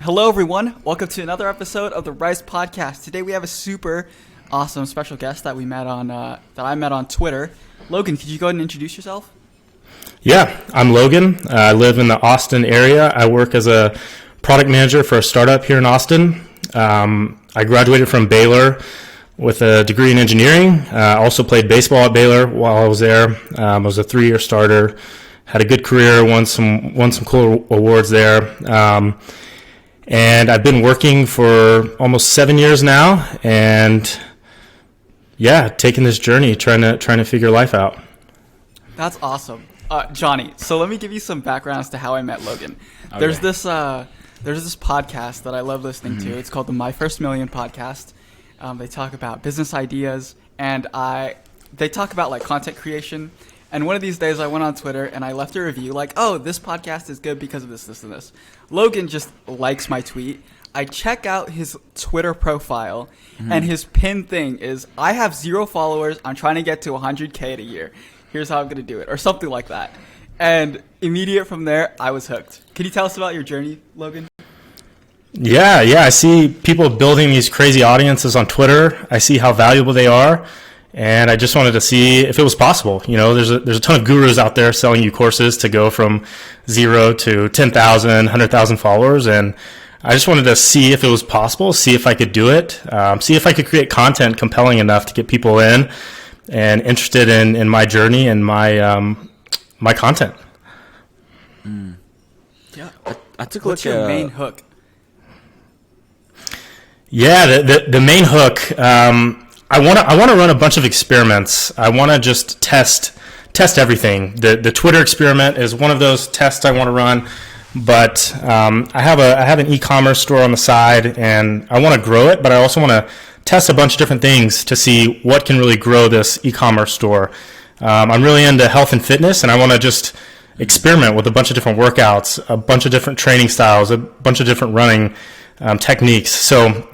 Hello, everyone. Welcome to another episode of the Rice Podcast. Today we have a super awesome special guest that I met on Twitter. Logan, could you go ahead and introduce yourself? Yeah, I'm Logan. I live in the Austin area. I work as a product manager for a startup here in Austin. I graduated from Baylor with a degree in engineering. Also played baseball at Baylor while I was there. I was a 3-year starter. Had a good career. Won some cool awards there. And I've been working for almost 7 years now. And yeah, taking this journey, trying to figure life out. That's awesome. Johnny, so let me give you some background as to how I met Logan. Okay. There's this podcast that I love listening to. It's called the My First Million podcast. They talk about business ideas, and they talk about like content creation. And one of these days I went on Twitter and I left a review like, oh, this podcast is good because of this, this, and this. Logan just likes my tweet. I check out his Twitter profile, and his pinned thing is, I have 0 followers. I'm trying to get to 100K in a year. Here's how I'm going to do it, or something like that. And immediate from there, I was hooked. Can you tell us about your journey, Logan? Yeah. I see people building these crazy audiences on Twitter. I see how valuable they are. And I just wanted to see if it was possible. You know, there's a ton of gurus out there selling you courses to go from 0 to 10,000, 100,000 followers. And I just wanted to see if it was possible, see if I could do it, see if I could create content compelling enough to get people in and interested in my journey and my content. Yeah. I took a What's look your at main hook? Yeah, the main hook. I want to run a bunch of experiments. I want to just test everything. The Twitter experiment is one of those tests I want to run. But I have an e-commerce store on the side, and I want to grow it. But I also want to test a bunch of different things to see what can really grow this e-commerce store. I'm really into health and fitness, and I want to just experiment with a bunch of different workouts, a bunch of different training styles, a bunch of different running techniques. So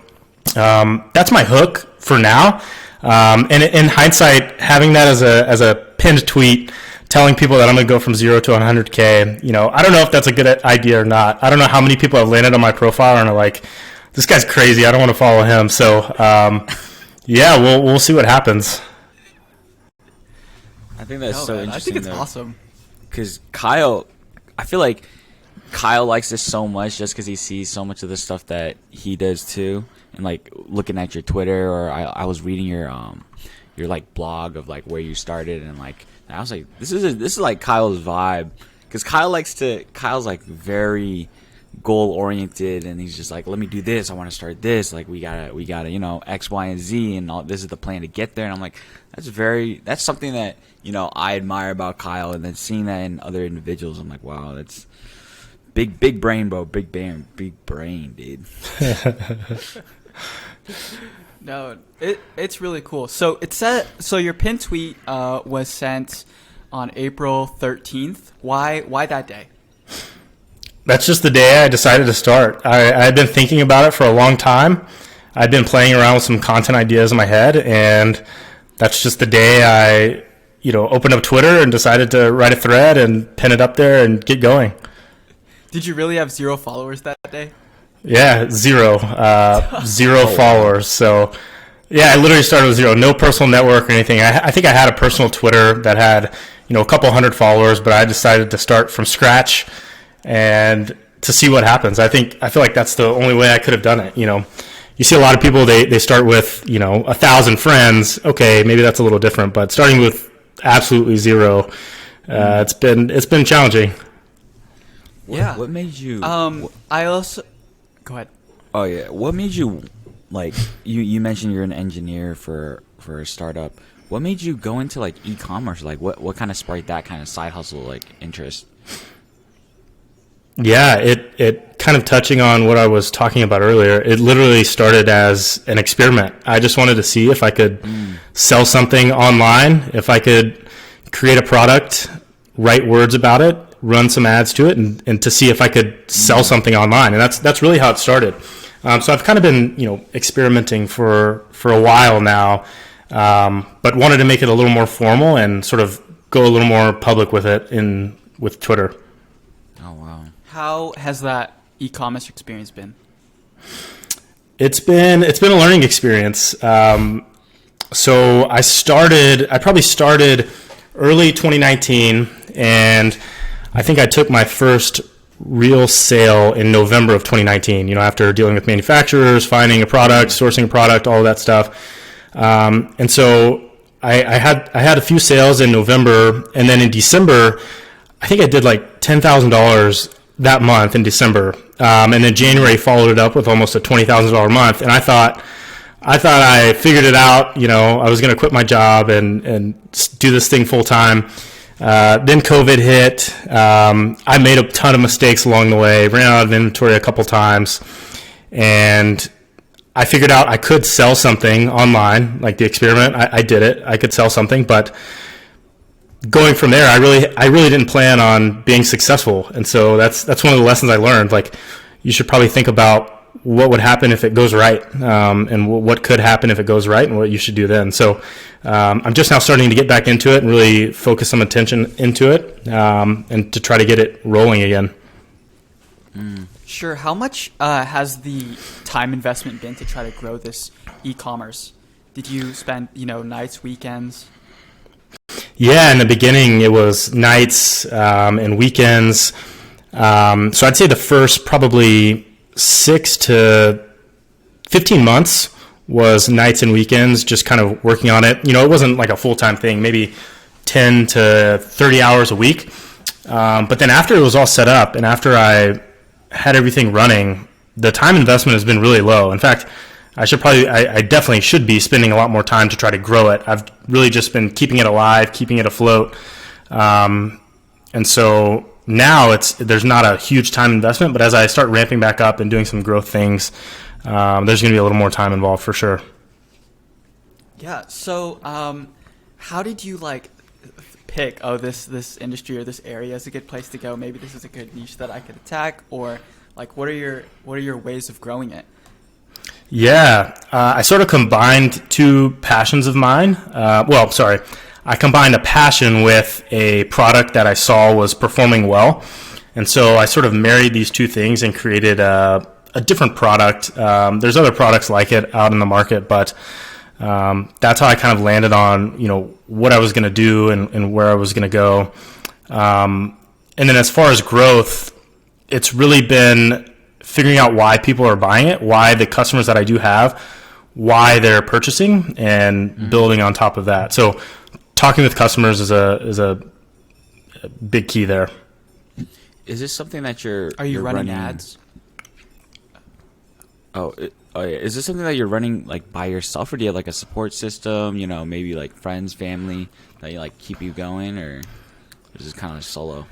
that's my hook for now. And in hindsight, having that as a pinned tweet, telling people that I'm going to go from 0 to 100K, you know, I don't know if that's a good idea or not. I don't know how many people have landed on my profile and are like, this guy's crazy, I don't want to follow him. So, yeah, we'll see what happens. I think that's so interesting. I think it's awesome. Because Kyle, I feel like Kyle likes this so much just because he sees so much of the stuff that he does too. And like looking at your Twitter, or I was reading your like blog of like where you started, and like I was like, this is like Kyle's vibe, because Kyle's like very goal oriented, and he's just like, let me do this, I want to start this, like we gotta you know, X, Y, and Z, and all this is the plan to get there. And I'm like, that's something that, you know, I admire about Kyle, and then seeing that in other individuals, I'm like, wow, that's big brain, bro, big brain, dude. No, it's really cool. So your pinned tweet was sent on April 13th. Why that day? That's just the day I decided to start. I had been thinking about it for a long time. I'd been playing around with some content ideas in my head, and that's just the day I, you know, opened up Twitter and decided to write a thread and pin it up there and get going. Did you really have 0 followers that day? Yeah, 0 followers. So, yeah, I literally started with 0, no personal network or anything. I think I had a personal Twitter that had, you know, a couple hundred followers, but I decided to start from scratch and to see what happens. I feel like that's the only way I could have done it. You know, you see a lot of people, they start with, you know, 1,000 friends. Okay, maybe that's a little different, but starting with absolutely 0, it's been challenging. Yeah. What made you? I also. Go ahead. Oh yeah. What made you, like, you mentioned you're an engineer for a startup. What made you go into like e-commerce? Like, what kind of sparked that kind of side hustle like interest? Yeah, it kind of touching on what I was talking about earlier. It literally started as an experiment. I just wanted to see if I could sell something online, if I could create a product, write words about it, run some ads to it, and to see if I could sell something online. And that's really how it started. So I've kind of been, you know, experimenting for a while now, but wanted to make it a little more formal and sort of go a little more public with it with Twitter. Oh wow! How has that e-commerce experience been? It's been a learning experience. So I probably started early 2019, and I think I took my first real sale in November of 2019, after dealing with manufacturers, finding a product, sourcing a product, all of that stuff. And so I had a few sales in November, and then in December, I think I did like $10,000 that month in December. And then January followed it up with almost a $20,000 month. And I thought I figured it out. I was going to quit my job and do this thing full time. Then COVID hit. I made a ton of mistakes along the way, ran out of inventory a couple times, and I figured out I could sell something online, like the experiment. I did it. I could sell something, but going from there, I really didn't plan on being successful. And so that's one of the lessons I learned. Like, you should probably think about what would happen if it goes right, and what could happen if it goes right, and what you should do then. So I'm just now starting to get back into it and really focus some attention into it, and to try to get it rolling again. Sure. How much has the time investment been to try to grow this e-commerce? Did you spend, nights, weekends? Yeah, in the beginning it was nights and weekends. So I'd say the first probably 6 to 15 months was nights and weekends, just kind of working on it. It wasn't like a full-time thing, maybe 10 to 30 hours a week. But then after it was all set up and after I had everything running, the time investment has been really low. In fact, I definitely should be spending a lot more time to try to grow it. I've really just been keeping it alive, keeping it afloat. And so now there's not a huge time investment, but as I start ramping back up and doing some growth things, there's going to be a little more time involved for sure. Yeah. So, how did you pick, this industry or this area is a good place to go? Maybe this is a good niche that I could attack, or what are your ways of growing it? Yeah, I sort of combined two passions of mine. I combined a passion with a product that I saw was performing well. And so I sort of married these two things and created a different product. There's other products like it out in the market, but that's how I kind of landed on, what I was going to do and where I was going to go. And then as far as growth, it's really been figuring out why people are buying it, why the customers that I do have, why they're purchasing, and building on top of that. So talking with customers is a big key there. Is this something that Are you running ads? Oh, yeah. Is this something that you're running by yourself, or do you have a support system? Maybe friends, family that you keep you going, or is this kind of solo?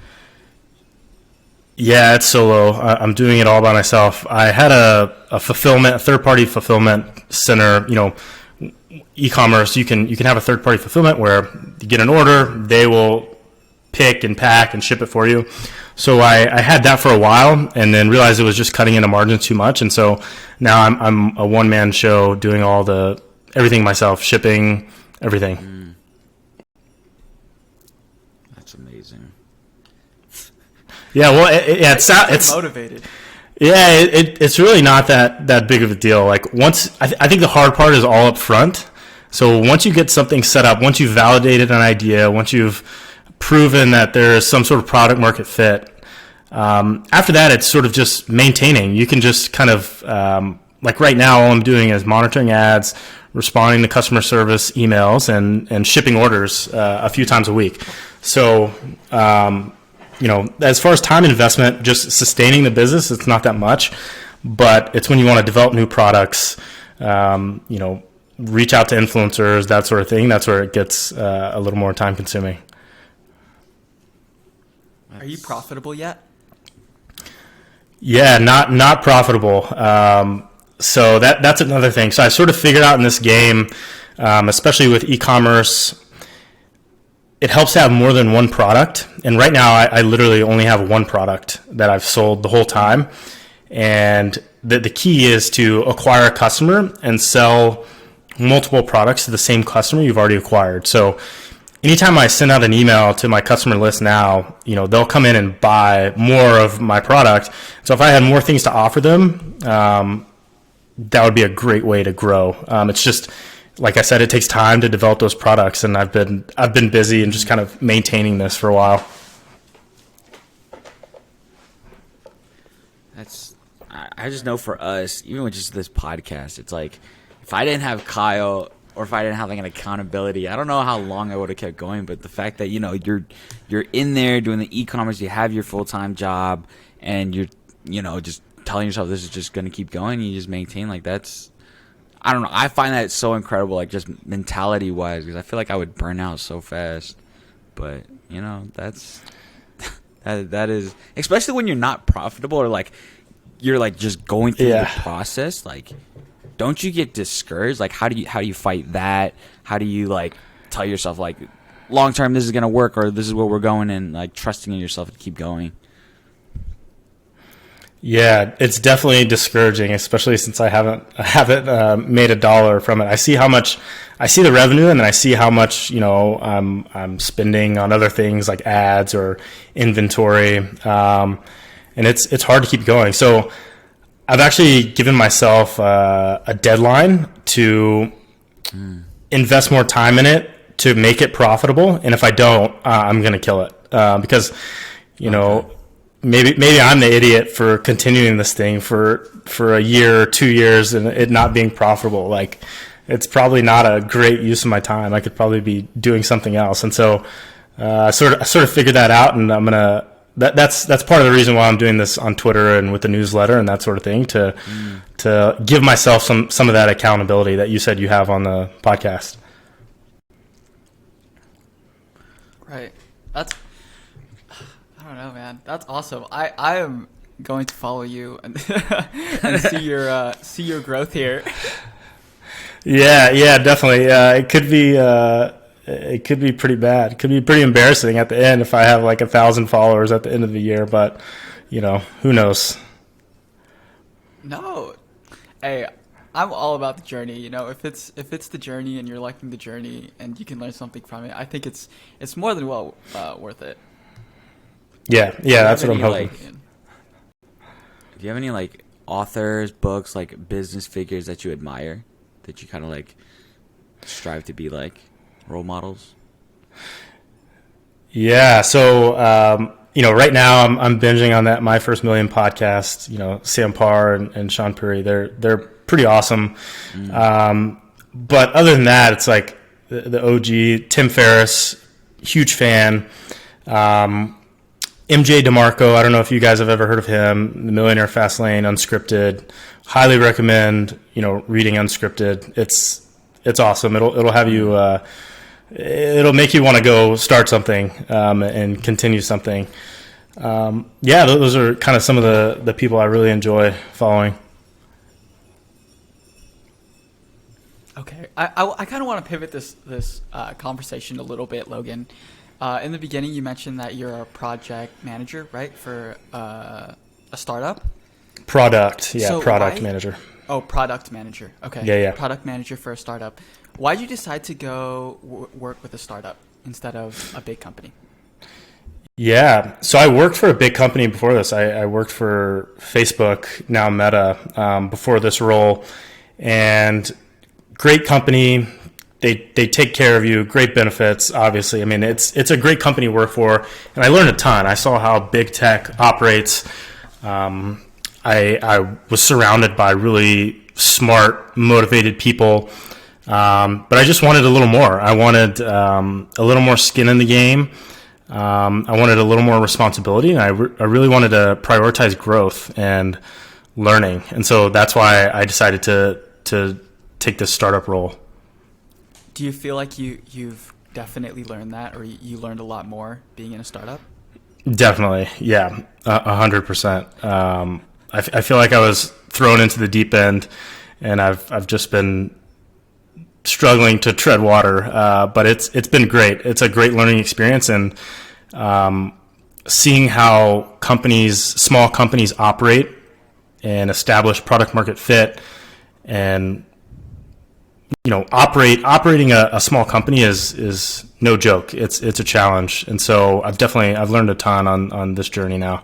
Yeah, it's solo. I'm doing it all by myself. I had a third-party fulfillment center. E-commerce. You can have a third-party fulfillment where you get an order, they will pick and pack and ship it for you. So I had that for a while, and then realized it was just cutting into margins too much. And so now I'm a one-man show doing everything myself, shipping, everything. That's amazing. Yeah, well, it's motivated. Yeah, it's really not that big of a deal. I think the hard part is all up front. So once you get something set up, once you've validated an idea, once you've proven that there's some sort of product market fit, after that it's sort of just maintaining. You can just kind of right now, all I'm doing is monitoring ads, responding to customer service emails, and shipping orders a few times a week. So as far as time investment, just sustaining the business, it's not that much, but it's when you want to develop new products, reach out to influencers, that sort of thing. That's where it gets a little more time consuming. Are you profitable yet? Yeah, not profitable. So that's another thing. So I sort of figured out in this game, especially with e-commerce, it helps to have more than one product. And right now I literally only have one product that I've sold the whole time. And the key is to acquire a customer and sell multiple products to the same customer you've already acquired. So anytime I send out an email to my customer list now, they'll come in and buy more of my product. So if I had more things to offer them, that would be a great way to grow. It's just, like I said, it takes time to develop those products, and I've been busy and just kind of maintaining this for a while. I just know for us, even with just this podcast, it's like if I didn't have Kyle or if I didn't have like an accountability, I don't know how long I would have kept going. But the fact that you're in there doing the e-commerce, you have your full-time job, and you're just telling yourself this is just going to keep going, you just maintain, like, that's, I don't know, I find that so incredible, like just mentality wise, because I feel like I would burn out so fast. But that's that is, especially when you're not profitable, or like you're like just going through the process, like, don't you get discouraged? Like, how do you fight that? How do you like tell yourself like long term this is gonna work, or this is where we're going, and like trusting in yourself to keep going? Yeah, it's definitely discouraging, especially since I haven't made a dollar from it. I see the revenue, and then I see how much I'm spending on other things like ads or inventory, and it's hard to keep going. So I've actually given myself a deadline to invest more time in it to make it profitable, and if I don't, I'm going to kill it because maybe I'm the idiot for continuing this thing for a year or 2 years and it not being profitable. Like, it's probably not a great use of my time. I could probably be doing something else, and so I sort of figured that out, and I'm gonna. That's part of the reason why I'm doing this on Twitter and with the newsletter and that sort of thing, to give myself some of that accountability that you said you have on the podcast. Right. I don't know, man. That's awesome. I am going to follow you and see your growth here. Yeah, definitely. It could be pretty bad. It could be pretty embarrassing at the end if I have like 1,000 followers at the end of the year, but who knows? No. Hey, I'm all about the journey. If it's the journey and you're liking the journey and you can learn something from it, I think it's more than well worth it. Yeah, that's what I'm hoping. Do you have any like authors, books, like business figures that you admire, that you kind of like strive to be like? Role models? Yeah, so right now I'm binging on that My First Million podcast. Sam Parr and Sean Puri, they're pretty awesome. But other than that, it's like the OG Tim Ferriss, huge fan. MJ DeMarco, I don't know if you guys have ever heard of him. The Millionaire Fastlane, Unscripted. Highly recommend reading Unscripted. It's awesome. It'll have you. It'll make you want to go start something and continue something. Those are kind of some of the people I really enjoy following. Okay, I kind of want to pivot this conversation a little bit, Logan. In the beginning, you mentioned that you're a project manager, right, for a startup? Product manager. Oh, product manager. Okay. Yeah. Product manager for a startup. Why did you decide to go work with a startup instead of a big company? Yeah. So I worked for a big company before this. I worked for Facebook, now Meta, before this role. And great company. They take care of you. Great benefits, obviously. I mean, it's a great company to work for. And I learned a ton. I saw how big tech operates. I was surrounded by really smart, motivated people. But I just wanted a little more. I wanted a little more skin in the game. I wanted a little more responsibility, and I really wanted to prioritize growth and learning. And so that's why I decided to take this startup role. Do you feel like you've definitely learned that, or you learned a lot more being in a startup? Definitely, yeah, 100%. I feel like I was thrown into the deep end, and I've just been struggling to tread water, but it's been great. It's a great learning experience, and seeing how small companies operate and establish product market fit, and operating a small company is no joke. It's a challenge, and so I've learned a ton on this journey now.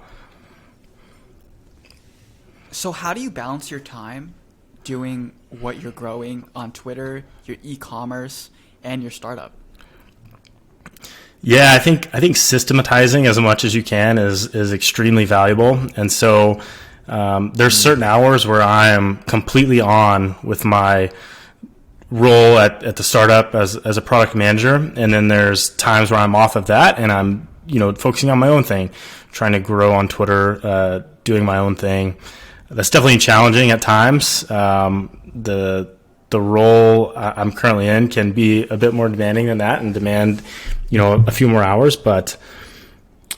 So how do you balance your time doing what you're growing on Twitter, your e-commerce, and your startup? Yeah, I think systematizing as much as you can is extremely valuable, and so there's certain hours where I am completely on with my role at the startup as a product manager, and then there's times where I'm off of that and I'm focusing on my own thing, trying to grow on Twitter, doing my own thing. That's definitely challenging at times. The role I'm currently in can be a bit more demanding than that and demand a few more hours, but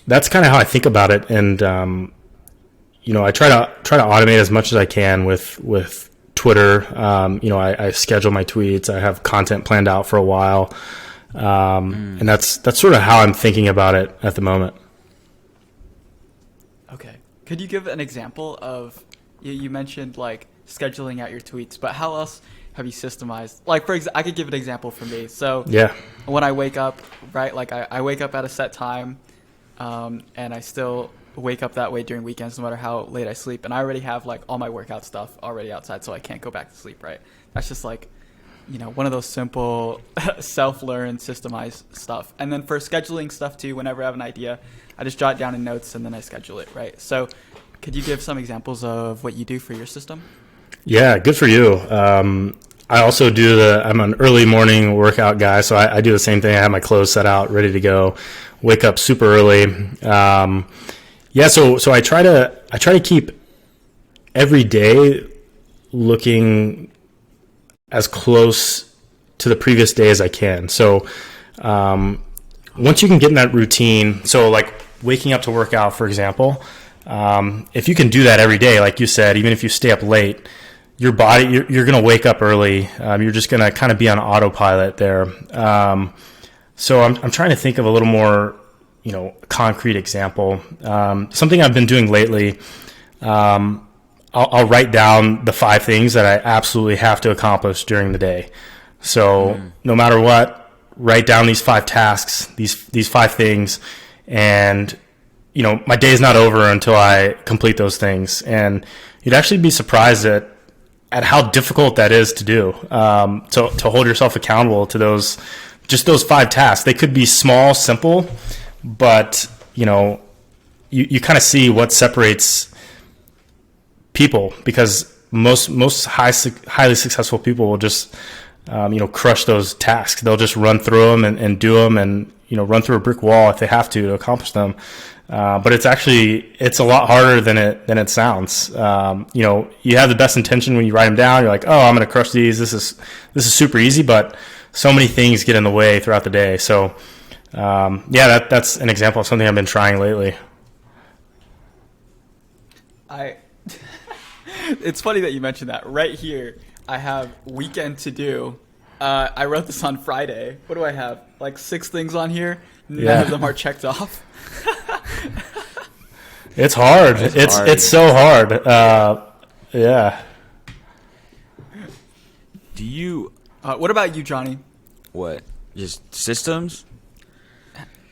that's kind of how I think about it. And I try to automate as much as I can with Twitter. I schedule my tweets. I have content planned out for a while, and that's sort of how I'm thinking about it at the moment. Okay, could you give an example of? You mentioned like scheduling out your tweets, but how else have you systemized? Like, for example, I could give an example for me. So yeah, when I wake up, right, like I wake up at a set time, and I still wake up that way during weekends, no matter how late I sleep. And I already have like all my workout stuff already outside, so I can't go back to sleep, right? That's just like, one of those simple self-learned, systemized stuff. And then for scheduling stuff too, whenever I have an idea, I just jot it down in notes and then I schedule it, right? So could you give some examples of what you do for your system? Yeah, good for you. I also I'm an early morning workout guy, so I do the same thing. I have my clothes set out, ready to go, wake up super early. So I try to keep every day looking as close to the previous day as I can. So once you can get in that routine, so like waking up to work out, for example, if you can do that every day, like you said, even if you stay up late, your body, you're going to wake up early. You're just going to kind of be on autopilot there. So I'm trying to think of a little more, concrete example. Something I've been doing lately, I'll write down the 5 things that I absolutely have to accomplish during the day. So no matter what, write down these 5 tasks, these 5 things, and my day is not over until I complete those things. And you'd actually be surprised at how difficult that is to do, to hold yourself accountable to those 5 tasks. They could be small, simple, but you kind of see what separates people, because most highly successful people will just crush those tasks. They'll just run through them and do them, and run through a brick wall if they have to accomplish them. But it's a lot harder than it sounds. You have the best intention when you write them down. You're like, oh, I'm going to crush these. This is super easy, but so many things get in the way throughout the day. So, that's an example of something I've been trying lately. It's funny that you mentioned that. Right here, I have weekend to do. I wrote this on Friday. What do I have? Like 6 things on here. None of them are checked off. It's hard. It's so hard. Yeah. Do you? What about you, Johnny? What? Just systems?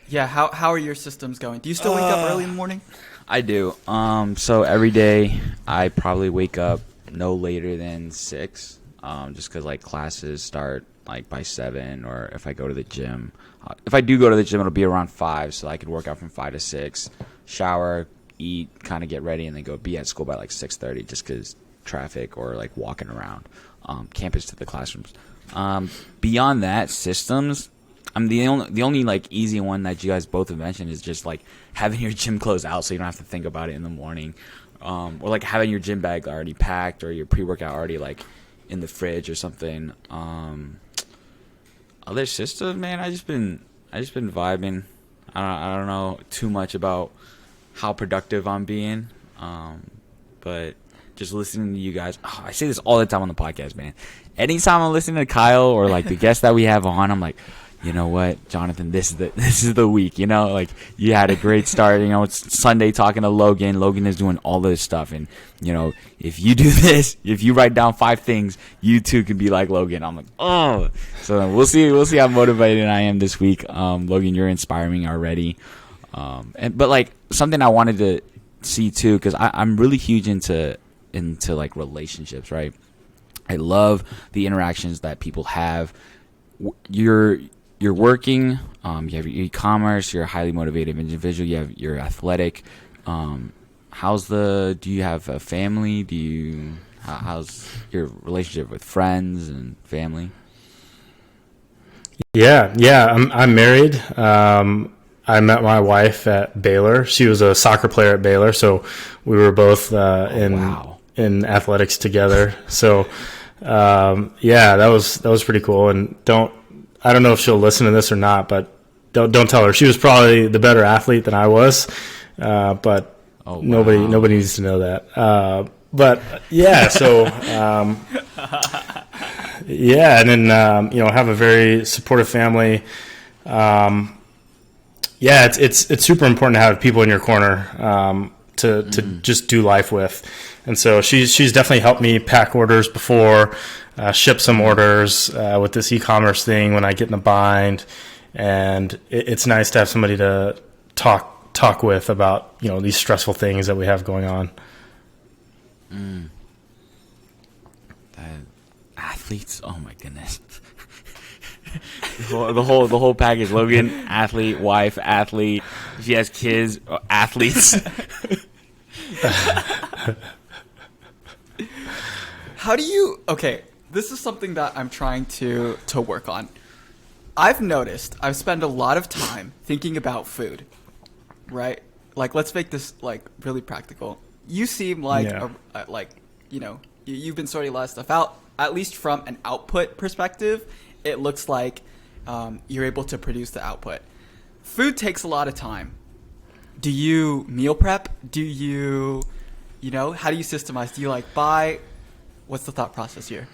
Yeah. How are your systems going? Do you still wake up early in the morning? I do. So every day I probably wake up no later than 6. Just because like classes start like by 7, or if I go to the gym. If I do go to the gym, it'll be around 5, so I could work out from 5 to 6, shower, eat, kind of get ready, and then go be at school by like 6:30, just because traffic or like walking around campus to the classrooms. Beyond that, systems. I'm the only like easy one that you guys both have mentioned is just like having your gym clothes out so you don't have to think about it in the morning, or like having your gym bag already packed or your pre-workout already like in the fridge or something. Other systems, man, I just been vibing. I don't know too much about how productive I'm being, but just listening to you guys. Oh, I say this all the time on the podcast, man. Anytime I'm listening to Kyle or like the guests that we have on, I'm like, you know what, Jonathan, this is the week. You know, like you had a great start. You know, it's Sunday talking to Logan. Logan is doing all this stuff, and you know, if you do this, if you write down 5 things, you too can be like Logan. I'm like, oh. So we'll see how motivated I am this week. Logan, you're inspiring me already. But like something I wanted to see too, because I'm really huge into like relationships, right? I love the interactions that people have. You're working, you have your e-commerce, you're a highly motivated individual, you're athletic. Do you have a family? How's your relationship with friends and family? Yeah. I'm married. I met my wife at Baylor. She was a soccer player at Baylor, so we were both in athletics together. So that was pretty cool. And I don't know if she'll listen to this or not, but don't tell her. She was probably the better athlete than I was, but nobody needs to know that. But yeah, so and then have a very supportive family. It's super important to have people in your corner to just do life with. And so she's definitely helped me pack orders before, ship some orders with this e-commerce thing when I get in a bind. And it's nice to have somebody to talk with about, these stressful things that we have going on. Athletes, oh my goodness. the whole package. Logan, athlete, wife, athlete. If she has kids, athletes. Okay, this is something that I'm trying to work on. I've noticed I've spent a lot of time thinking about food, right? Like, let's make this like really practical. You seem like you've been sorting a lot of stuff out. At least from an output perspective, it looks like you're able to produce the output. Food takes a lot of time. Do you meal prep? Do you, how do you systemize? Do you buy? What's the thought process here?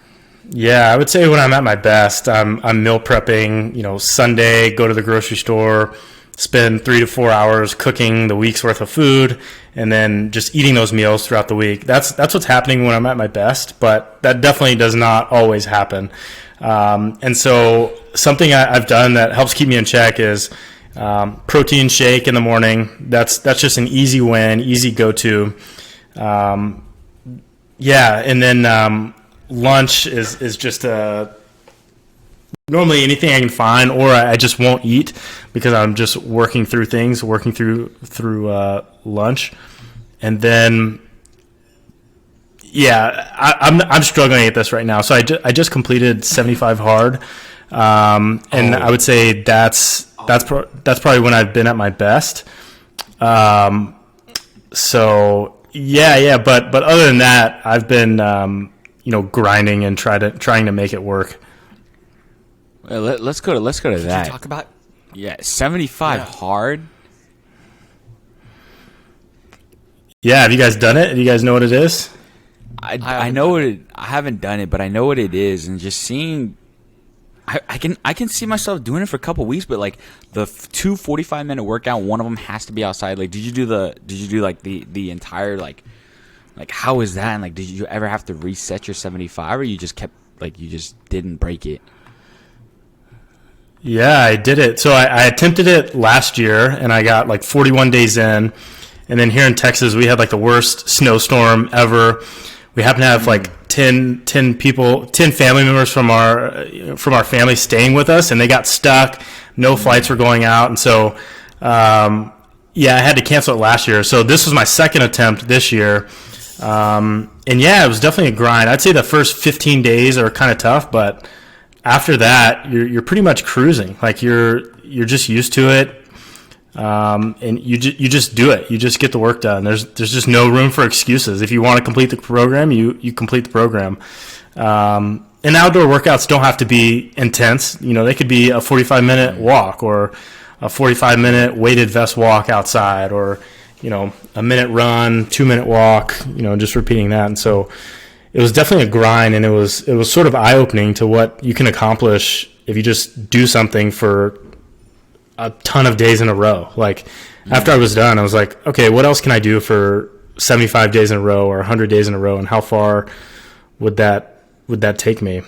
Yeah, I would say when I'm at my best, I'm meal prepping, Sunday, go to the grocery store, spend 3 to 4 hours cooking the week's worth of food, and then just eating those meals throughout the week. That's what's happening when I'm at my best, but that definitely does not always happen. And so something I've done that helps keep me in check is protein shake in the morning. That's just an easy win, easy go-to. And then lunch is just normally anything I can find, or I just won't eat because I'm just working through lunch. And then I'm struggling at this right now. So I just completed 75 hard, and I would say that's probably when I've been at my best. But other than that, I've been grinding and trying to make it work. Well, let's go to that. Could you talk about 75 hard. Yeah, have you guys done it? Do you guys know what it is? I know what it. I haven't done it, but I know what it is, and just seeing. I can see myself doing it for a couple weeks, but like the 2 45-minute workout, one of them has to be outside. Like, did you do the entire like how is that? And like, did you ever have to reset your 75, or you just kept you just didn't break it? Yeah, I did it. So I attempted it last year, and I got 41 days in. And then here in Texas, we had the worst snowstorm ever. We happened to have 10 family members from our family staying with us, and they got stuck. No flights were going out, and so I had to cancel it last year. So this was my second attempt this year, and it was definitely a grind. I'd say the first 15 days are kind of tough, but after that, you're pretty much cruising. You're just used to it. And you just do it. You just get the work done. There's just no room for excuses. If you want to complete the program, you complete the program. And outdoor workouts don't have to be intense. They could be a 45-minute walk, or a 45-minute weighted vest walk outside, or a minute run, 2-minute walk. Just repeating that. And so it was definitely a grind, and it was sort of eye-opening to what you can accomplish if you just do something for a ton of days in a row. Like after I was done, I was like, okay, what else can I do for 75 days in a row or 100 days in a row, and how far would that take me?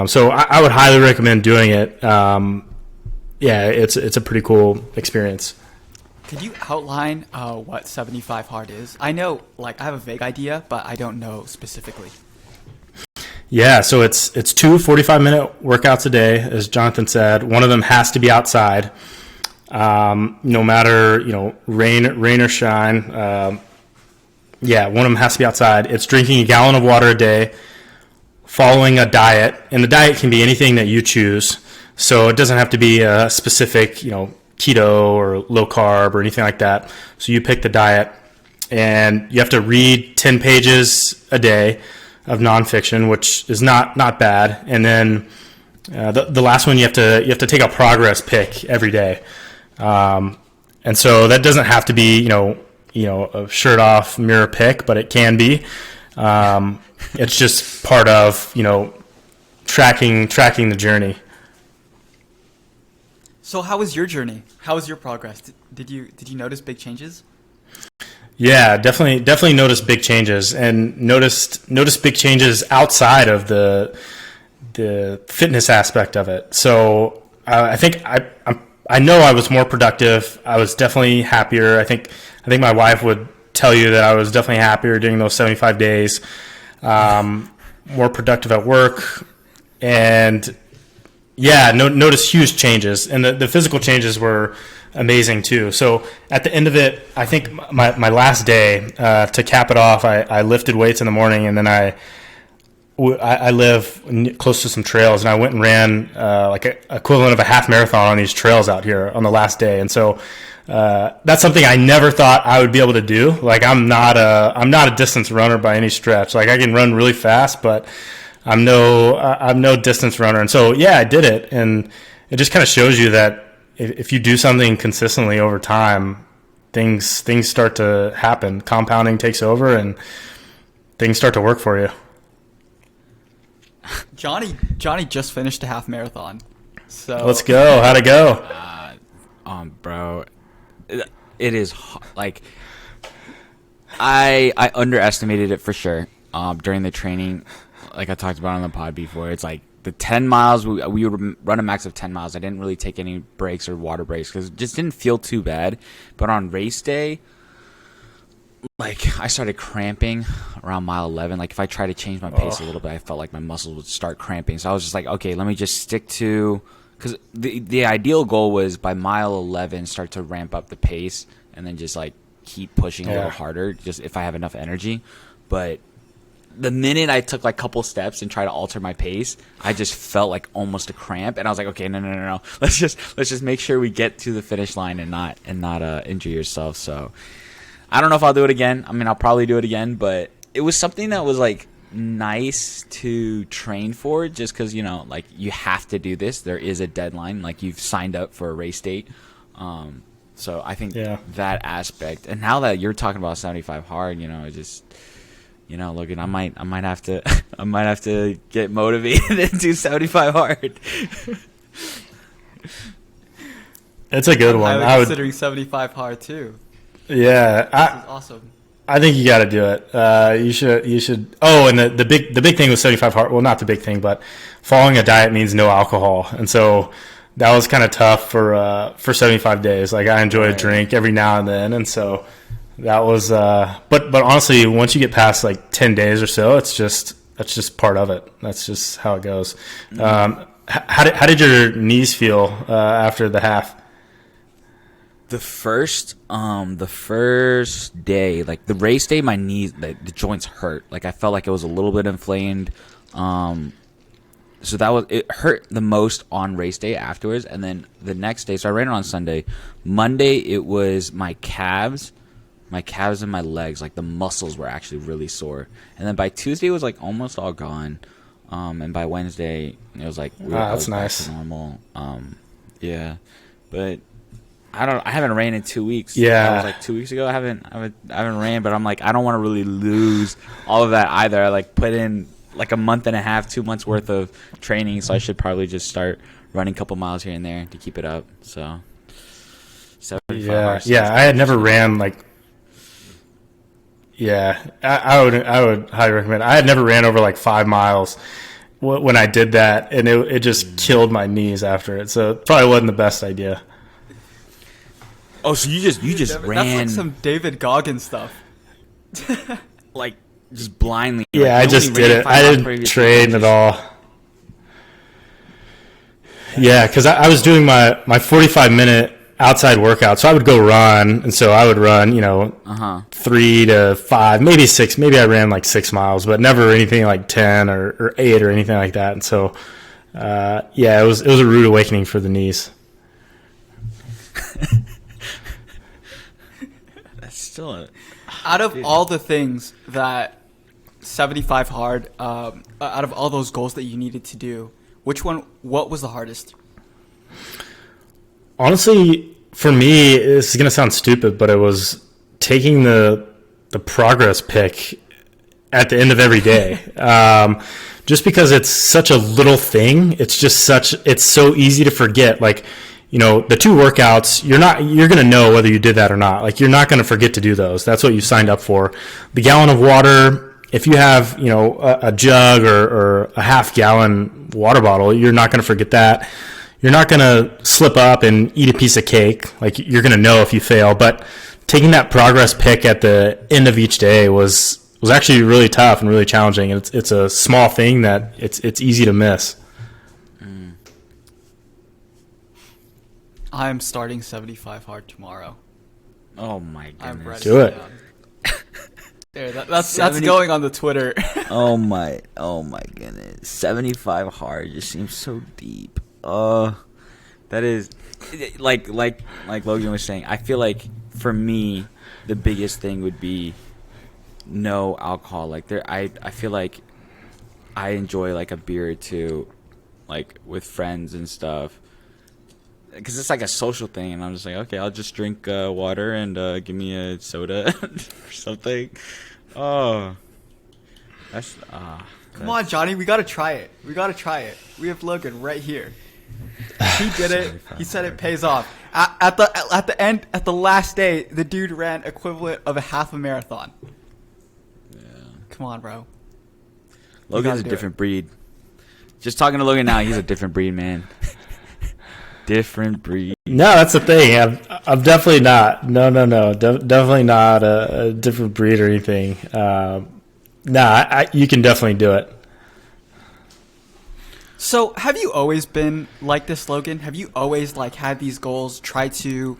So I would highly recommend doing it. Yeah, it's a pretty cool experience. Could you outline what 75 hard is? I know, like, I have a vague idea, but I don't know specifically. Yeah, so it's 2 45-minute workouts a day, as Jonathan said. One of them has to be outside, no matter rain or shine. Yeah, one of them has to be outside. It's drinking a gallon of water a day, following a diet, and the diet can be anything that you choose. So it doesn't have to be a specific, keto or low carb or anything like that. So you pick the diet, and you have to read 10 pages a day of nonfiction, which is not bad. And then the last one, you have to take a progress pic every day. And so that doesn't have to be a shirt off mirror pic, but it can be. It's just part of tracking the journey. So how was your journey? How was your progress? Did you notice big changes? Yeah, definitely noticed big changes, and noticed big changes outside of the fitness aspect of it. So I think I know I was more productive. I was definitely happier. I think my wife would tell you that I was definitely happier during those 75 days. More productive at work, and yeah, noticed huge changes, and the physical changes were amazing too. So at the end of it, I think my last day, to cap it off, I lifted weights in the morning, and then I live close to some trails, and I went and ran like a equivalent of a half marathon on these trails out here on the last day. And so that's something I never thought I would be able to do. Like I'm not a distance runner by any stretch. Like I can run really fast, but I'm no distance runner. And so yeah, I did it, and it just kind of shows you that if you do something consistently over time, things start to happen. Compounding takes over, and things start to work for you. Johnny just finished a half marathon. So Let's go. How'd it go? Bro, it is like I underestimated it for sure. During the training, like I talked about on the pod before, it's like the 10 miles, we would run a max of 10 miles. I didn't really take any breaks or water breaks because it just didn't feel too bad. But on race day, like I started cramping around mile 11. Like if I tried to change my pace a little bit, I felt like my muscles would start cramping. So I was just like, okay, let me just stick to, because the ideal goal was by mile 11 start to ramp up the pace and then just like keep pushing a little harder, just if I have enough energy. But the minute I took like a couple steps and tried to alter my pace, I just felt like almost a cramp, and I was like, okay, no. Let's just make sure we get to the finish line and not injure yourself. So I don't know if I'll do it again. I mean, I'll probably do it again, but it was something that was like nice to train for, just because like you have to do this. There is a deadline. Like you've signed up for a race date. So I think that aspect, and now that you're talking about 75 hard, it just. Logan, I might have to get motivated and do 75 hard. It's a good one. I was considering 75 hard too. Yeah, this is awesome. I think you got to do it. You should. Oh, and the big thing with 75 hard. Well, not the big thing, but following a diet means no alcohol, and so that was kind of tough for 75 days. Like I enjoy a drink every now and then, and so. That was, but honestly, once you get past like 10 days or so, that's just part of it. That's just how it goes. How did your knees feel after the half? The first day, like the race day, my knees, the joints hurt. Like I felt like it was a little bit inflamed. So it hurt the most on race day afterwards, and then the next day. So I ran it on Sunday. Monday it was my calves. And my legs, like the muscles were actually really sore. And then by Tuesday, it was like almost all gone. And by Wednesday, it was like that's nice. Normal. Yeah, but I haven't ran in 2 weeks. Yeah, that was like 2 weeks ago. I haven't ran, but I'm like I don't want to really lose all of that either. I like put in like a month and a half, 2 months worth of training, so I should probably just start running a couple miles here and there to keep it up. So 75 Yeah, hours yeah. I had never ran like. Yeah, I would highly recommend. I had never ran over like 5 miles when I did that, and it just killed my knees after it. So it probably wasn't the best idea. Oh, so you just ran That's like some David Goggins stuff. like just blindly. Yeah, Like, I just only did ran it. 5 I miles didn't previously, train at just- all. Yeah, because I was doing my 45-minute outside workout, so I would go run, and so I would run, 3 to 5, maybe 6. Maybe I ran like 6 miles, but never anything like 10 or 8 or anything like that. And so, it was a rude awakening for the knees. That's still Out of all the things that 75 hard, out of all those goals that you needed to do, what was the hardest? Honestly, for me, this is going to sound stupid, but it was taking the progress pic at the end of every day. Just because it's such a little thing, it's so easy to forget. Like, the 2 workouts, you're going to know whether you did that or not. Like, you're not going to forget to do those. That's what you signed up for. The gallon of water, if you have, a jug or a half-gallon water bottle, you're not going to forget that. You're not going to slip up and eat a piece of cake. Like, you're going to know if you fail. But taking that progress pic at the end of each day was actually really tough and really challenging. And it's a small thing that it's easy to miss. I'm starting 75 hard tomorrow. Oh my I'm goodness. ready. Do it. There, that's 70 going on the Twitter. Oh my goodness. 75 hard just seems so deep. That is like Logan was saying. I feel like for me, the biggest thing would be no alcohol. Like I feel like I enjoy like a beer or two, like with friends and stuff. Because it's like a social thing, and I'm just like, okay, I'll just drink water and give me a soda or something. Oh, that's Come on, Johnny, we gotta try it. We have Logan right here. He did it. He said it pays off. At the last day, the dude ran equivalent of a half a marathon. Yeah. Come on, bro. Logan's a different breed. Just talking to Logan now, he's a different breed, man. Different breed. No, that's the thing. I'm definitely not. No. Definitely not a different breed or anything. You can definitely do it. So, have you always been like this, Logan? Have you always had these goals, try to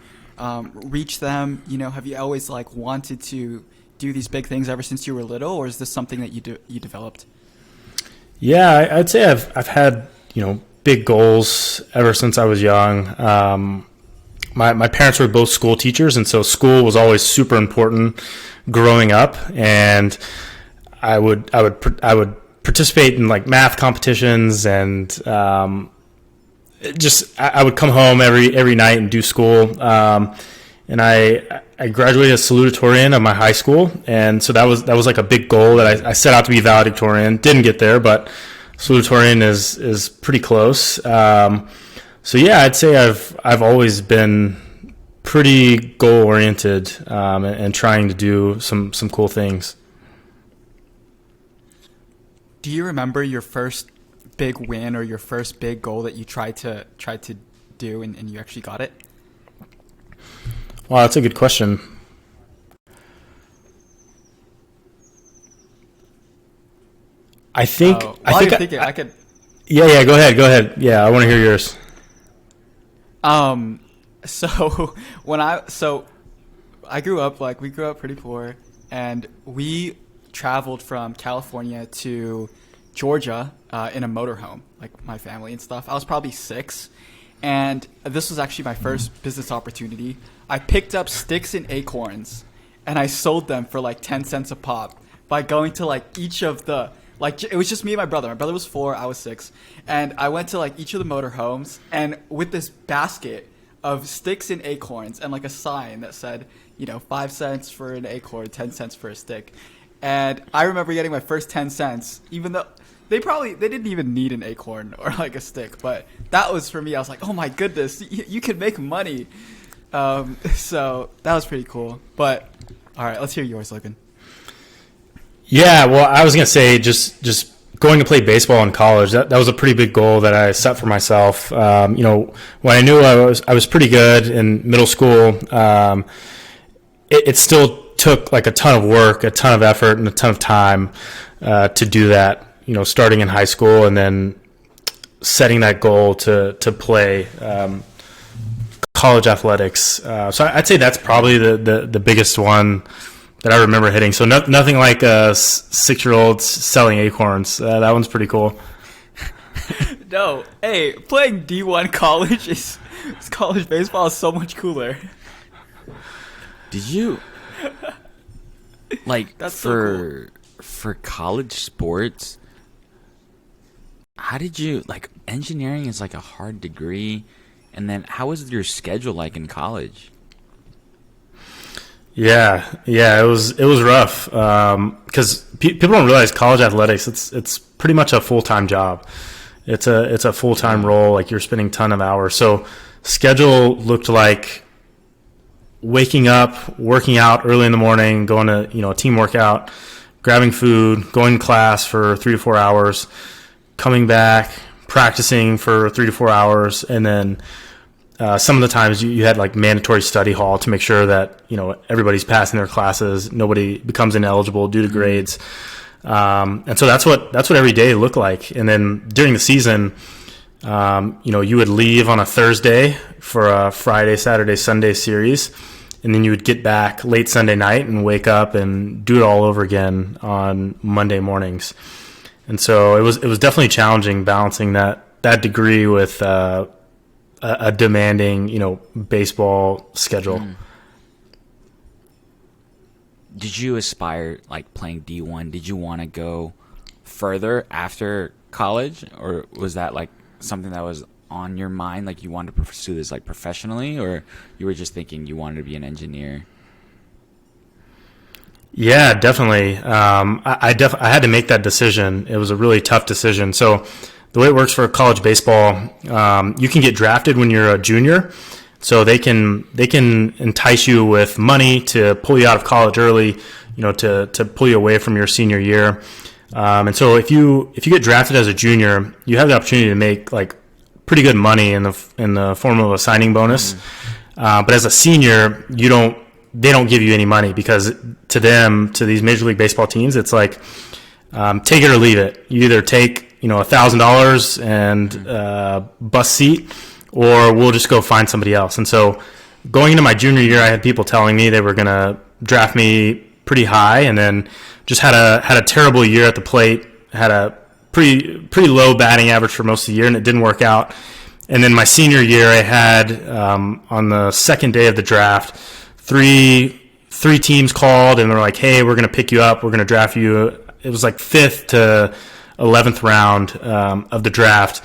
reach them? Have you always wanted to do these big things ever since you were little, or is this something that you developed? Yeah, I'd say I've had big goals ever since I was young. My parents were both school teachers, and so school was always super important growing up. And I would participate in math competitions, and I would come home every night and do school. And I graduated as salutatorian of my high school, and so that was like a big goal that I set out to be valedictorian. Didn't get there, but salutatorian is pretty close. So yeah, I'd say I've always been pretty goal oriented and trying to do some cool things. Do you remember your first big win or your first big goal that you tried to do and you actually got it? Wow, that's a good question. I think. While you're thinking, I could. Yeah. Go ahead. Yeah, I want to hear yours. So I grew up we grew up pretty poor, and we traveled from California to Georgia in a motorhome, my family and stuff. I was probably 6, and this was actually my first business opportunity. I picked up sticks and acorns, and I sold them for 10 cents a pop by going to each of the. It was just me and my brother. My brother was 4, I was 6. And I went to each of the motorhomes, and with this basket of sticks and acorns and a sign that said, 5 cents for an acorn, 10 cents for a stick. And I remember getting my first 10 cents, even though they didn't even need an acorn or like a stick, but that was for me. I was like, oh my goodness, you can make money. So that was pretty cool. But all right, let's hear yours, Logan. Yeah, well, I was gonna say just going to play baseball in college. That was a pretty big goal that I set for myself. When I knew I was pretty good in middle school, it still took like a ton of work, a ton of effort, and a ton of time to do that. Starting in high school and then setting that goal to play college athletics. So I'd say that's probably the biggest one that I remember hitting. So nothing like a 6-year-old selling acorns. That one's pretty cool. No, hey, playing D1 college college baseball is so much cooler. Did you like That's so cool. For college sports? How did you like engineering is like a hard degree, and then how was your schedule like in college? Yeah, it was rough because people don't realize college athletics. It's pretty much a full-time job. It's a full-time role. Like you're spending a ton of hours. So schedule looked like waking up, working out early in the morning, going to a team workout, grabbing food, going to class for 3 to 4 hours, coming back, practicing for 3 to 4 hours, and then some of the times you had like mandatory study hall to make sure that everybody's passing their classes, nobody becomes ineligible due to grades, and so that's what every day looked like. And then during the season, you would leave on a Thursday for a Friday, Saturday, Sunday series, and then you would get back late Sunday night and wake up and do it all over again on Monday mornings. And so it was definitely challenging balancing that degree with a demanding, baseball schedule. Did you aspire like playing D1? Did you want to go further after college, or was that like something that was on your mind, like you wanted to pursue this like professionally, or you were just thinking you wanted to be an engineer? Yeah, definitely. I had to make that decision. It was a really tough decision. So the way it works for college baseball, you can get drafted when you're a junior. So they can entice you with money to pull you out of college early, to pull you away from your senior year. And so if you get drafted as a junior, you have the opportunity to make like pretty good money in the form of a signing bonus. But as a senior, they don't give you any money, because to these Major League Baseball teams, it's like take it or leave it. You either take $1,000 and bus seat, or we'll just go find somebody else. And so going into my junior year, I had people telling me they were going to draft me pretty high, and then just had a terrible year at the plate, had a pretty low batting average for most of the year, and it didn't work out. And then my senior year, I had on the second day of the draft, three teams called, and they're like, hey, we're going to pick you up, we're going to draft you. It was like 5th to 11th round of the draft.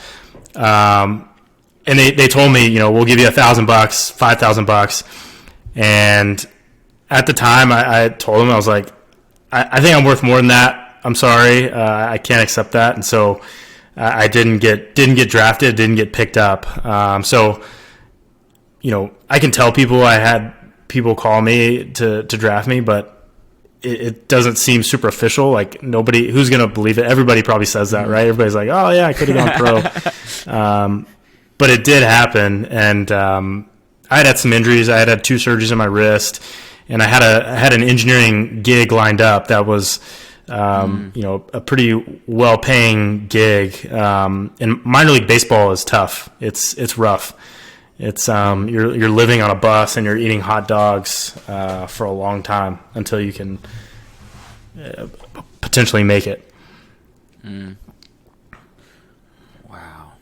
And they told me, we'll give you $1,000, $5,000. And at the time I told them, I was like, I think I'm worth more than that. I'm sorry. I can't accept that. And so I didn't get drafted, didn't get picked up. So I can tell people I had people call me to draft me, but it doesn't seem super official. Like nobody, who's going to believe it? Everybody probably says that, right? Everybody's like, oh yeah, I could have gone pro. But it did happen. And I had some injuries. I had 2 surgeries on my wrist, and I had an engineering gig lined up that was, a pretty well-paying gig. And minor league baseball is tough. It's rough. It's you're living on a bus and you're eating hot dogs for a long time until you can potentially make it. Wow.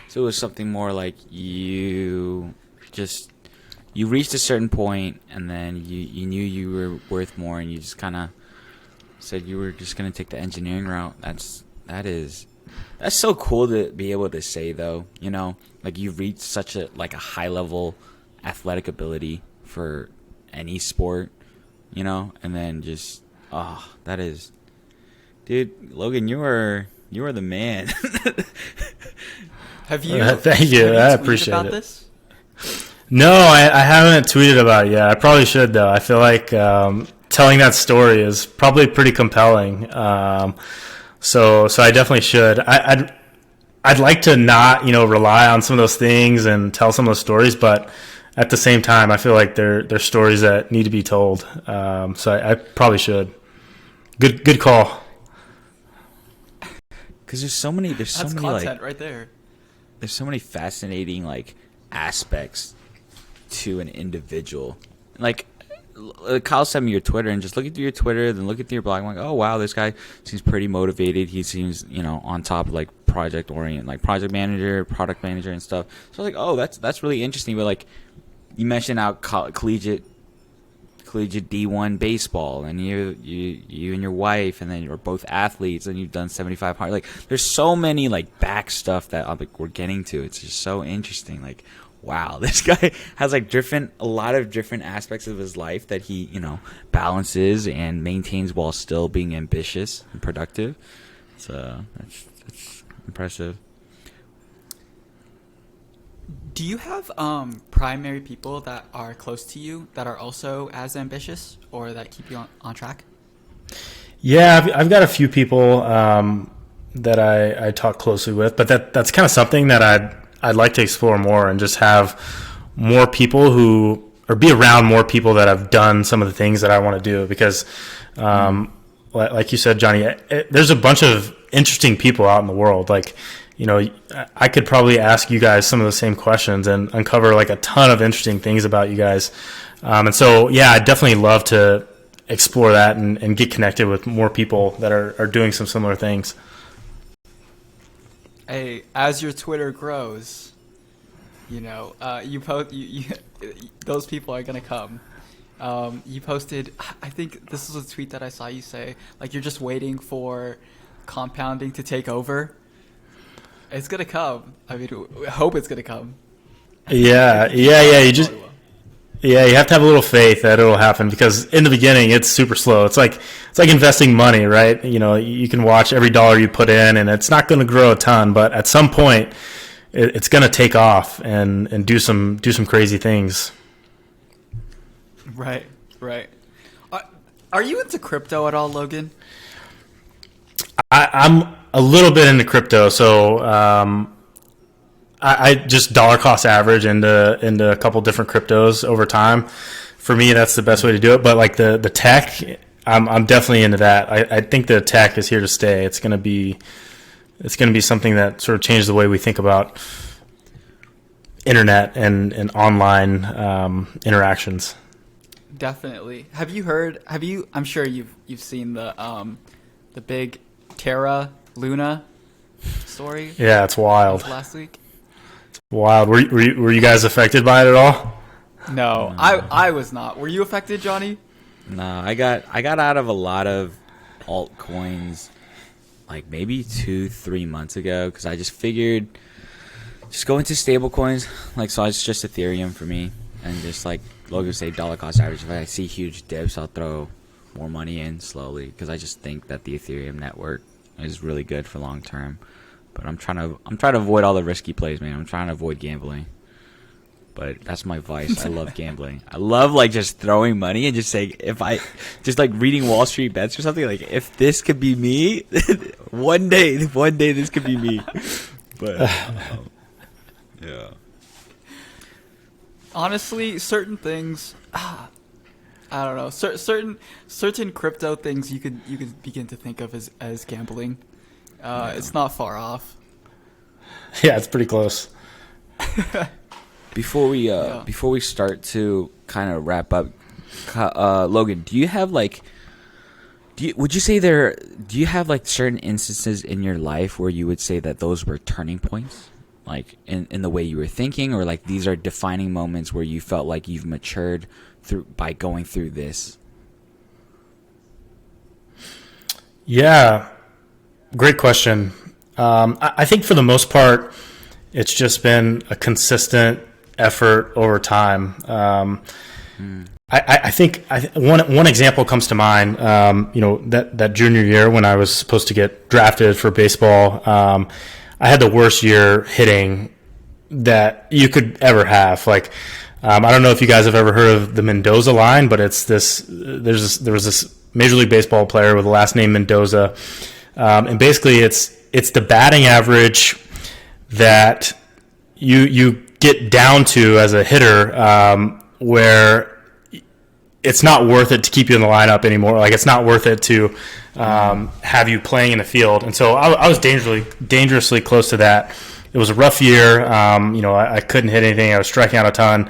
So it was something more like you reached a certain point, and then you knew you were worth more, and you just kind of said you were just going to take the engineering route. That's so cool to be able to say, though. Like you've reached such a high level athletic ability for any sport, and then just that is, dude, Logan, you are You are the man. Have you? Thank you. Have you I tweeted appreciate about it. this? No, I haven't tweeted about it yet. I probably should, though. I feel like telling that story is probably pretty compelling. So I definitely should. I'd like to not, rely on some of those things and tell some of those stories, but at the same time, I feel like they're stories that need to be told. So I probably should. Good call. Because there's so many content right there. There's so many fascinating aspects to an individual. Kyle sent me your Twitter, and just looking through your Twitter, then looking through your blog, I'm like, oh wow, this guy seems pretty motivated. He seems, on top of project orient, project manager, product manager, and stuff. So I was like, oh, that's really interesting. But you mentioned how collegiate D1 baseball, and you and your wife, and then you're both athletes, and you've done 7500. There's so many back stuff that we're getting to. It's just so interesting. Wow, this guy has a lot of different aspects of his life that he balances and maintains while still being ambitious and productive. So that's impressive. Do you have primary people that are close to you that are also as ambitious or that keep you on track? Yeah, I've got a few people that I talk closely with, but that's kind of something that I'd like to explore more and just have more people be around more people that have done some of the things that I want to do, because like you said, Johnny, there's a bunch of interesting people out in the world. I could probably ask you guys some of the same questions and uncover a ton of interesting things about you guys. And so, yeah, I'd definitely love to explore that and get connected with more people that are doing some similar things. Hey, as your Twitter grows, you post those people are gonna come. You posted, I think this was a tweet that I saw you say, you're just waiting for compounding to take over. It's gonna come. I mean, I hope it's gonna come. Yeah. You have to have a little faith that it'll happen, because in the beginning it's super slow. It's like investing money, right? You can watch every dollar you put in, and it's not going to grow a ton, but at some point it's going to take off and do some crazy things. Right. Are you into crypto at all, Logan? I'm a little bit into crypto, so I just dollar cost average into a couple different cryptos over time. For me, that's the best way to do it. But the tech, I'm definitely into that. I think the tech is here to stay. It's gonna be something that sort of changes the way we think about internet and online interactions. Definitely. I'm sure you've seen the big Terra Luna story? Yeah, it's wild. Last week. Wild. Were you guys affected by it at all? No, I was not. Were you affected, Johnny? No, I got out of a lot of altcoins maybe 2-3 months ago, because I just figured just go into stable coins. So it's just Ethereum for me, and just Logan say, dollar cost average. If I see huge dips, I'll throw more money in slowly, because I just think that the Ethereum network is really good for long term. But I'm trying to avoid all the risky plays, man. I'm trying to avoid gambling. But that's my vice. I love gambling. I love just throwing money and just saying, if I just reading Wall Street Bets or something, if this could be me, one day this could be me. But yeah. Honestly, certain things, I don't know. Certain crypto things you could begin to think of as gambling. It's not far off. Yeah, it's pretty close. Before we start to kind of wrap up, Logan, do you have would you say do you have certain instances in your life where you would say that those were turning points, in the way you were thinking, or these are defining moments where you felt like you've matured by going through this? Yeah, great question. I think for the most part, it's just been a consistent effort over time. I think one example comes to mind. That junior year when I was supposed to get drafted for baseball, I had the worst year hitting that you could ever have. Like, I don't know if you guys have ever heard of the Mendoza line, but it's this. There was this Major League Baseball player with the last name Mendoza, and basically it's the batting average that you get down to as a hitter, where it's not worth it to keep you in the lineup anymore. Like, it's not worth it to have you playing in the field. And so I was dangerously close to that. It was a rough year. I couldn't hit anything. I was striking out a ton.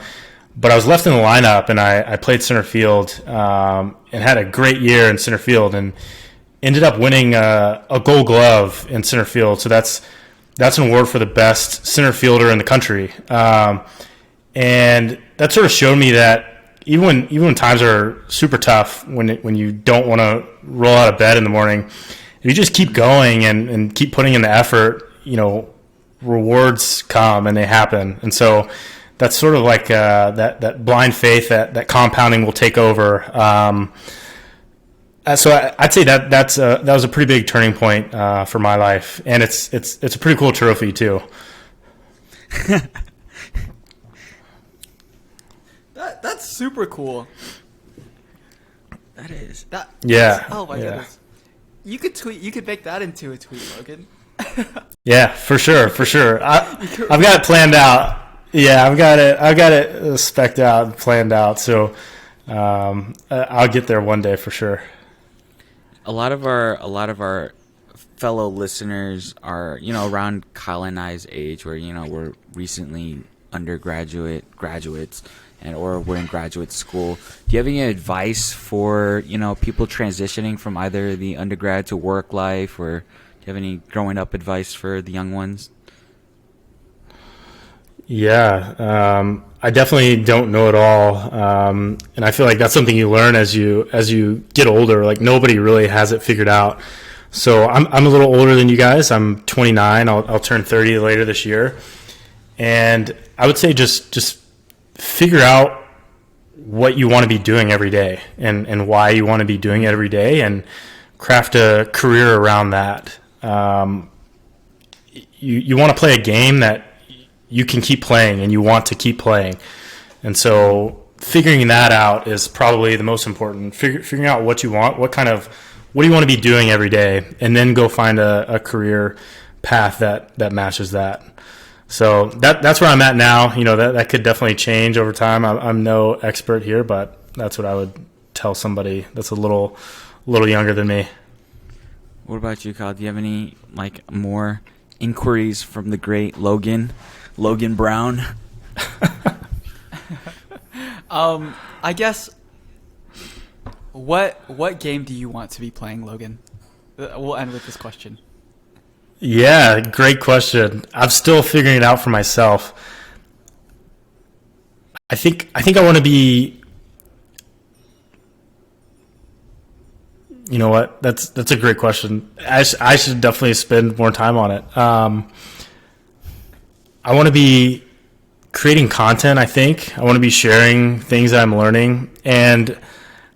But I was left in the lineup, and I played center field and had a great year in center field and ended up winning a Gold Glove in center field. So that's an award for the best center fielder in the country. And that sort of showed me that even when times are super tough, when you don't want to roll out of bed in the morning, if you just keep going and keep putting in the effort, rewards come and they happen. And so that's sort of like that blind faith that compounding will take over. So I'd say that was a pretty big turning point for my life, and it's a pretty cool trophy too. That's super cool. That is. Yeah. Oh my goodness. You could make that into a tweet, Logan. Yeah, for sure. I've got it planned out. Yeah, I've got it spec'd out and planned out. So I'll get there one day for sure. A lot of our fellow listeners are, around Kyle and I's age, where we're recently graduates, or we're in graduate school. Do you have any advice for people transitioning from either the undergrad to work life, or do you have any growing up advice for the young ones? Yeah, I definitely don't know it all, and I feel like that's something you learn as you get older. Like, nobody really has it figured out. So I'm a little older than you guys. I'm 29. I'll turn 30 later this year, and I would say just figure out what you want to be doing every day and why you want to be doing it every day, and craft a career around that. You want to play a game that you can keep playing and you want to keep playing. And so figuring that out is probably the most important. Figuring out what you want, what do you want to be doing every day, and then go find a career path that matches that. So that's where I'm at now. That could definitely change over time. I'm no expert here, but that's what I would tell somebody that's a little younger than me. What about you, Kyle? Do you have any more inquiries from the great Logan Brown? I guess what game do you want to be playing, Logan? We'll end with this question. Yeah, great question. I'm still figuring it out for myself. I think I want to be. You know what? That's a great question. I should definitely spend more time on it. I want to be creating content, I think. I want to be sharing things that I'm learning, and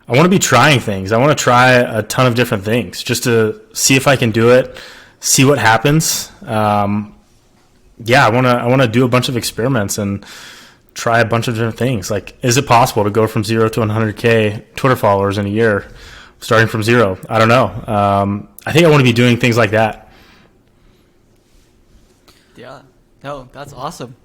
I want to be trying things. I want to try a ton of different things just to see if I can do it, see what happens. I want to do a bunch of experiments and try a bunch of different things. Like, is it possible to go from 0 to 100K Twitter followers in a year, starting from 0? I don't know. I think I want to be doing things like that. Yeah. No, that's awesome.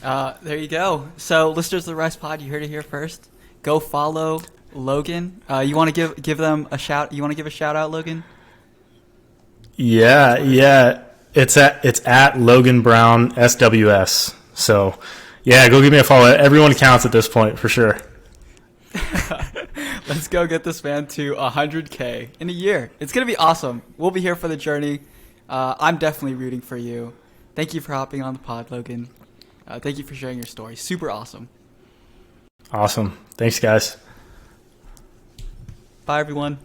There you go. So, listeners of the Rise Pod, you heard it here first. Go follow Logan. You want to give them a shout? You want to give a shout out, Logan? Yeah. It's at Logan Brown SWS. So, yeah, go give me a follow. Everyone counts at this point for sure. Let's go get this man to 100K in a year. It's gonna be awesome. We'll be here for the journey. I'm definitely rooting for you. Thank you for hopping on the pod, Logan. Thank you for sharing your story. Super awesome. Awesome. Thanks, guys. Bye, everyone.